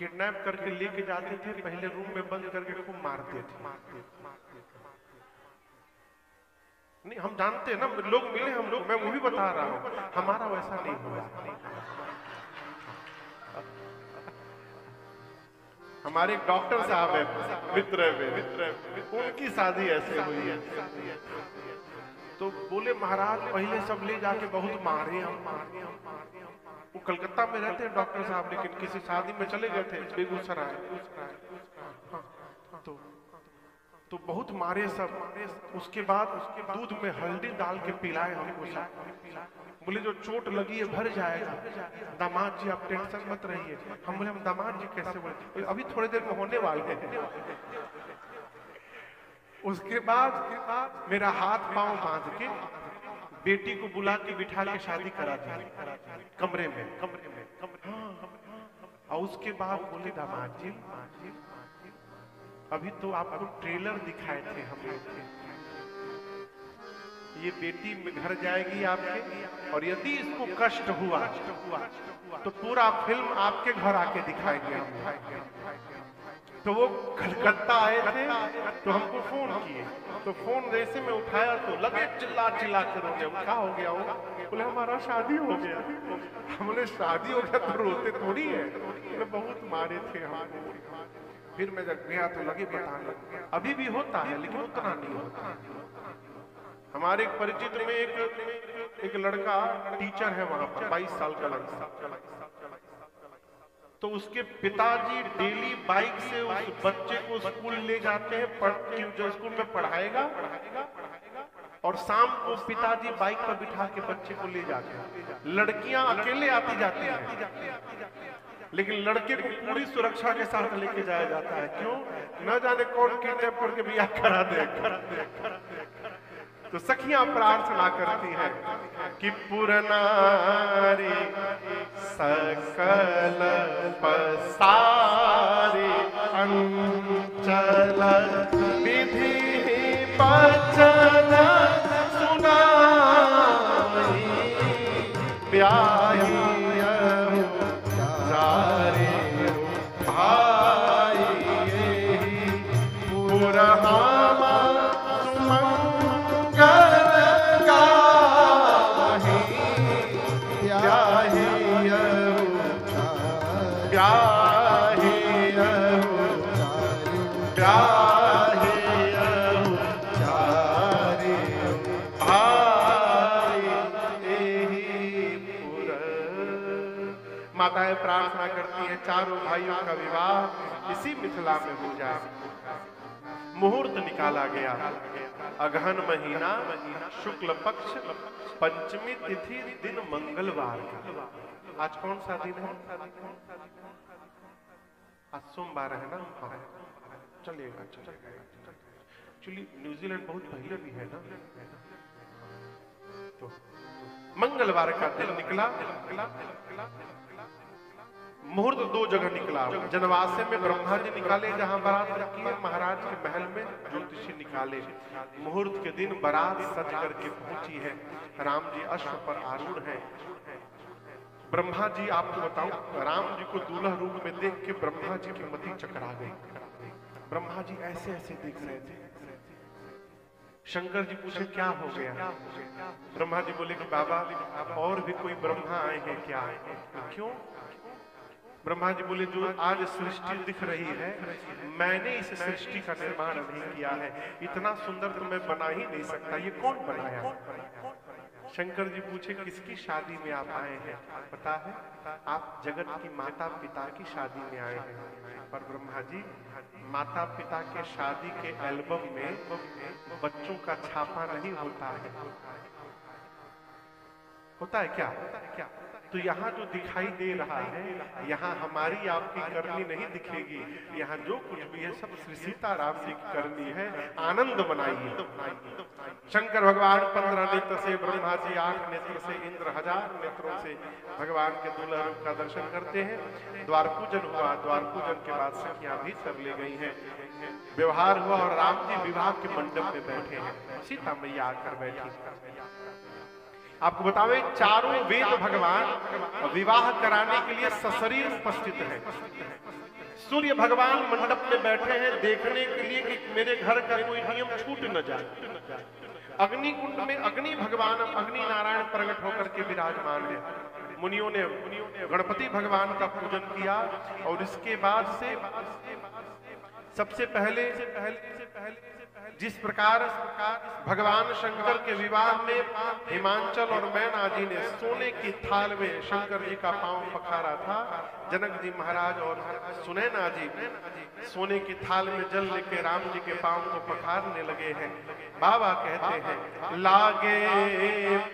Kidnap करके लेके जाते थे, पहले रूम में बंद करके खूब मारते थे। नहीं, हम जानते हैं ना, लोग मिले हम लोग, मैं वो भी बता रहा हूं, हमारा वैसा नहीं हुआ। हमारे एक डॉक्टर साहब है, मित्र है, उनकी शादी ऐसे हुई है। तो बोले महाराज पहले सब ले जाके बहुत मारे हम। वो कलकत्ता में रहते हैं डॉक्टर साहब, लेकिन किसी शादी में चले गए थे बेगूसराय। तो बहुत मारे सब। उसके बाद दूध में हल्दी डाल के पिलाए हमको सब। बोले जो चोट लगी है भर जाएगा, दामाद जी आप टेंशन मत रहिए। हम बोले हम दामाद जी कैसे? बोले अभी थोड़ी देर में होने वाले हैं। उसके बाद मेरा हाथ पांव बांध के बेटी को बुला के बिठा के शादी करा दी कमरे में। और उसके बाद बोले दामाद जी अभी तो आपको ट्रेलर दिखाए थे हम लोग, ये बेटी में घर जाएगी आपके, और यदि इसको कष्ट हुआ तो पूरा फिल्म आपके घर आके दिखाएंगे हम। तो वो कलकत्ता आए थे तो हमको फोन किए, तो फोन जैसे मैं उठाया तो लगे चिल्ला चिल्ला कर रोने। क्या हो गया? वो बोले हमारा शादी हो गया। हमने शादी हो गया तो रोते थोड़ी है, बोले बहुत मारे थे हमको। फिर मैं जब गया तो लगे बताने, अभी भी होता है लेकिन उतना नहीं होता। हमारे एक परिचित में एक लड़का टीचर है वहां पर, 22 साल का लड़का। तो उसके पिताजी डेली बाइक से उस बच्चे को स्कूल ले जाते हैं, जो स्कूल में पढ़ाएगा, और शाम को पिताजी बाइक पर बिठा के बच्चे को ले जाते हैं। लड़कियां अकेले आती जाती हैं, लेकिन लड़के को पूरी सुरक्षा के साथ लेके जाया जाता है। क्यों? न जाने कौन किडनैप करके बियाह करा दे। तो सखियां प्रार्थना करती हैं कि पुरनारी सकल पसारी अंचल विधि बचन सुनाई ब्याही माताएं प्रार्थना करती हैं चारों भाइयों का विवाह इसी मिथिला में हो जाए। मुहूर्त निकाला गया, अगहन महीना शुक्ल पक्ष पंचमी तिथि दिन मंगलवार का। आज कौन सा दिन है? आज सोमवार है ना? हाँ चलेगा। एक्चुअली न्यूजीलैंड बहुत पहले भी है ना। तो मंगलवार का दिन निकला। मुहूर्त दो जगह निकला। जनवासे में ब्रह्मा जी निकाले जहां बारात रखी है, महाराज के महल में ज्योतिषी निकाले। मुहूर्त के दिन बारात सज करके पहुंची है, राम जी अश्व पर आरूढ़ हैं। ब्रह्मा जी, आपको बताऊं, राम जी को दूल्हा रूप में देख के ब्रह्मा जी की मति चकरा गई। ब्रह्मा जी ऐसे ऐसे देख रहे थे। शंकर जी पूछे क्या हो गया? ब्रह्मा जी बोले कि बाबा और भी कोई ब्रह्मा आए हैं क्या? क्यों? ब्रह्मा जी बोले जो आज सृष्टि दिख रही है, मैंने इस सृष्टि का निर्माण नहीं किया है, इतना सुंदर तो मैं बना ही नहीं सकता, ये कौन बनाया? शंकर जी पूछे किसकी शादी में आप आए हैं? पता है आप जगत की माता पिता की शादी में आए हैं। पर ब्रह्मा जी, माता पिता के शादी के एल्बम में बच्चों का छापा नहीं होता है। होता है क्या? तो यहाँ जो दिखाई दे रहा है, यहाँ हमारी आपकी करनी नहीं दिखेगी। यहाँ जो कुछ भी है सब श्री सीताराम जी की करनी है। आनंद मनाइए। शंकर भगवान 15 नेत्र से, ब्रह्मा जी 8 नेत्र से, इंद्र 1000 नेत्रों से भगवान के दूल्हा रूप का दर्शन करते हैं। द्वार पूजन हुआ। द्वार पूजन के बाद सखियां भी सब ले गई हैं। व्यवहार हुआ और राम जी विवाह के मंडप में बैठे हैं। सीता मैया आकर बैठी। आपको बतावें, चारों वेद भगवान विवाह कराने के लिए सशरीर उपस्थित है। सूर्य भगवान मंडप में बैठे हैं देखने के लिए कि मेरे घर का कोई नियम छूट न जाए। अग्निकुंड में अग्नि भगवान अग्नि नारायण प्रकट होकर के विराजमान है। मुनियों ने गणपति भगवान का पूजन किया और इसके बाद से सबसे पहले जिस प्रकार भगवान शंकर के विवाह में हिमांचल और मैना जी ने सोने की थाल में शंकर जी का पांव पखारा था, जनक जी महाराज और सुनैना जी सोने की थाल में जल लेके राम जी के पांव को पखारने लगे हैं। बाबा कहते हैं लागे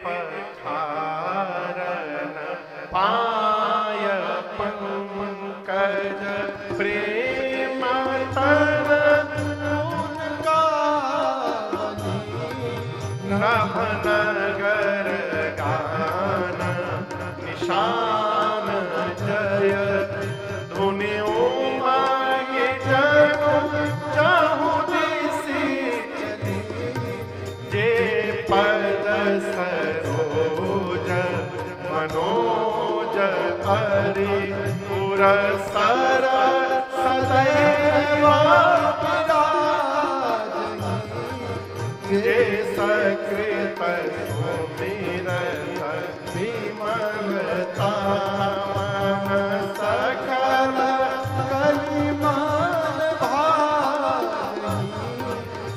पखारन पाय पंकज प्रेम तर नगर गान निशान जय धुनियों मांगे चाहू दिसी जे पद सरोज मनोज हरि पुरसर सदैव जे सकृत सुमिरत विमलता सकल कलिमान भाई।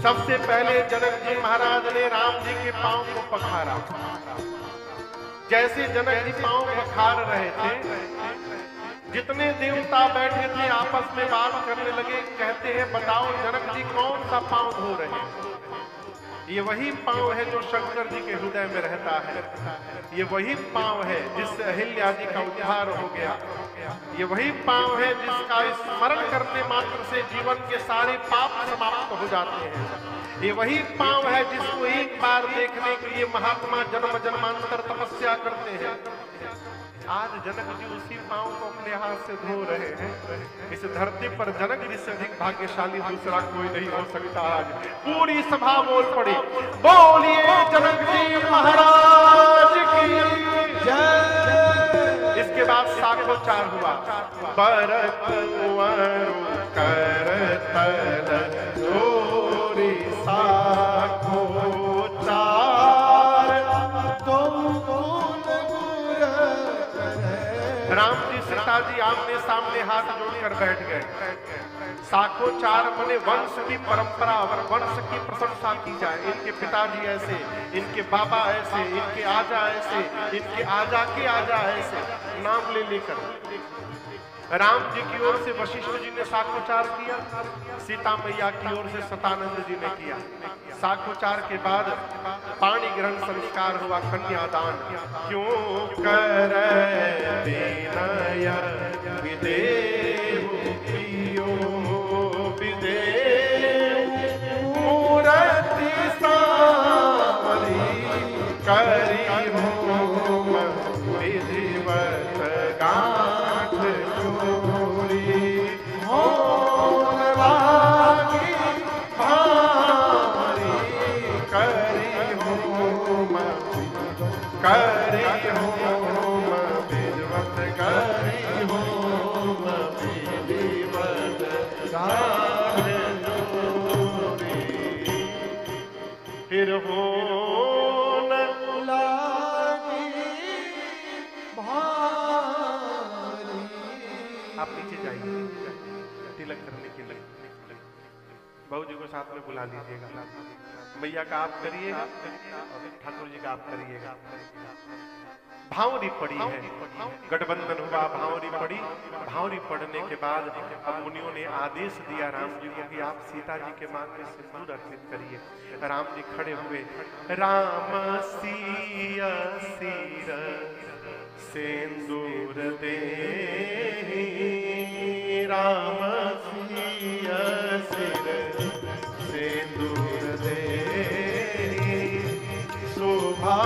सबसे पहले जनक जी महाराज ने राम जी के पांव को पखारा। जैसे जनक जी पांव पखार रहे थे, जितने देवता बैठे थे आपस में बात करने लगे। कहते हैं बताओ जनक जी कौन सा पांव धो रहे हैं? ये वही पांव है जो शंकर जी के हृदय में रहता है। ये वही पांव है जिससे अहिल्या जी का उद्धार हो गया। ये वही पांव है जिसका स्मरण करने मात्र से जीवन के सारे पाप समाप्त हो जाते हैं। ये वही पांव है जिसको एक बार देखने के लिए महात्मा जन्म जन्मांतर तपस्या करते हैं। आज जनक जी उसी पांव को अपने हाथ से धो रहे हैं। इस धरती पर जनक जी से अधिक भाग्यशाली दूसरा कोई नहीं हो सकता। आज पूरी सभा बोल पड़ी, बोलिए जनक जी महाराज की जय। इसके बाद साखोचार हुआ। बरत करतल जोरी साखोचार राम जी सीता जी आमने सामने हाथ जोड़कर बैठ गए। साखोचार मने वंश की परंपरा और वंश की प्रशंसा की जाए। इनके पिताजी ऐसे, इनके बाबा ऐसे, इनके आजा ऐसे, इनके आजा के आजा ऐसे, नाम ले लेकर राम जी की ओर से वशिष्ठ जी ने साखोचार किया, सीता मैया की ओर से सतानंद जी ने किया। साखोचार के बाद पाणी ग्रहण संस्कार हुआ, कन्यादान। क्यों कर विनय विदेहु प्रियो विदेहु मूरति सामरी करी होम विधिवत गांठ चोरी होम लागी भारी करी होम विधिवत करी होम विधिवत गांठ चोरी फिर हो आप पीछे जाइए तिलक करने के लिए। बहू जी को साथ में बुला लीजिएगा। मैया का आप करिएगा और ठाकुर जी का आप करिएगा। भावरी पड़ी है, गठबंधन हुआ, भावरी पड़ी। भावरी पड़ने के बाद अब मुनियों ने आदेश दिया राम जी को कि आप सीता जी के मांग में सिंदूर अर्पित करिए। राम जी खड़े हुए, राम सिया सिर सिंदूर दे, राम सिया सिर सिंदूर दे, शोभा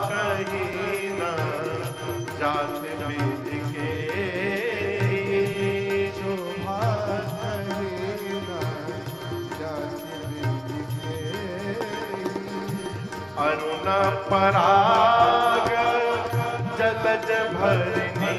कहीं न जात बीज के, शोभा कहीं न जात बीज के, अरुण पराग जलज भरनी